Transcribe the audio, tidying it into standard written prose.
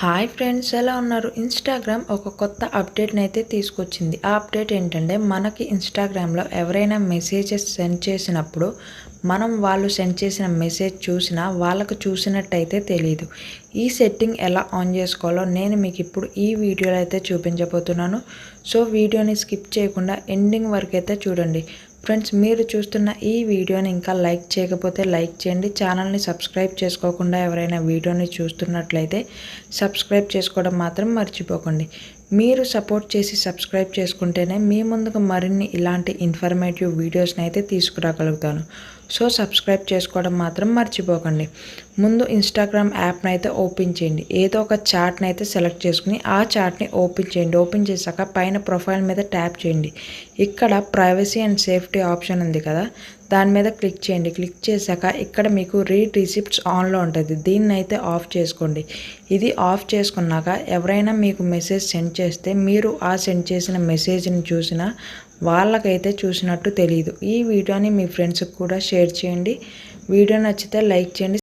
Hi friends, ఎలా ఉన్నారు? Instagram ఒక కొత్త అప్డేట్ని అయితే తీసుకొచ్చింది. ఆ అప్డేట్ ఏంటంటే, మనకి ఇన్స్టాగ్రామ్లో ఎవరైనా మెసేజెస్ సెండ్ చేసినప్పుడు వాళ్ళు సెండ్ చేసిన మెసేజ్ చూసినా వాళ్ళకు చూసినట్టయితే తెలీదు. ఈ సెట్టింగ్ ఎలా ఆన్ చేసుకోవాలో నేను మీకు ఇప్పుడు ఈ వీడియోలో అయితే చూపించబోతున్నాను. సో వీడియోని స్కిప్ చేయకుండా ఎండింగ్ వరకు అయితే చూడండి. ఫ్రెండ్స్, మీరు చూస్తున్న ఈ వీడియోని ఇంకా లైక్ చేయకపోతే లైక్ చేయండి. ఛానల్ని సబ్స్క్రైబ్ చేసుకోకుండా ఎవరైనా వీడియోని చూస్తున్నట్లయితే సబ్స్క్రైబ్ చేసుకోవడం మాత్రం మర్చిపోకండి. మీరు సపోర్ట్ చేసి సబ్స్క్రైబ్ చేసుకుంటేనే మీ ముందుకు మరిన్ని ఇలాంటి ఇన్ఫర్మేటివ్ వీడియోస్ని అయితే తీసుకురాగలుగుతాను. సో సబ్స్క్రైబ్ చేసుకోవడం మాత్రం మర్చిపోకండి. ముందు ఇన్స్టాగ్రామ్ యాప్ని అయితే ఓపెన్ చేయండి. ఏదో ఒక చాట్ని అయితే సెలెక్ట్ చేసుకుని ఆ చాట్ని ఓపెన్ చేయండి. ఓపెన్ చేశాక పైన ప్రొఫైల్ మీద ట్యాప్ చేయండి. ఇక్కడ ప్రైవసీ అండ్ సేఫ్టీ ఆప్షన్ ఉంది కదా, దాని మీద క్లిక్ చేయండి. క్లిక్ చేశాక ఇక్కడ మీకు రీడ్ రిసిప్ట్స్ ఆన్లో ఉంటుంది. దీన్ని అయితే ఆఫ్ చేసుకోండి. ఇది ఆఫ్ చేసుకున్నాక ఎవరైనా మీకు మెసేజ్ సెండ్ చేస్తే మీరు ఆ సెండ్ చేసిన మెసేజ్ని చూసినా వాళ్ళకైతే చూసినట్టు తెలియదు. ఈ వీడియోని మీ ఫ్రెండ్స్కి కూడా షేర్ చేయండి. వీడియో నచ్చితే లైక్ చేయండి.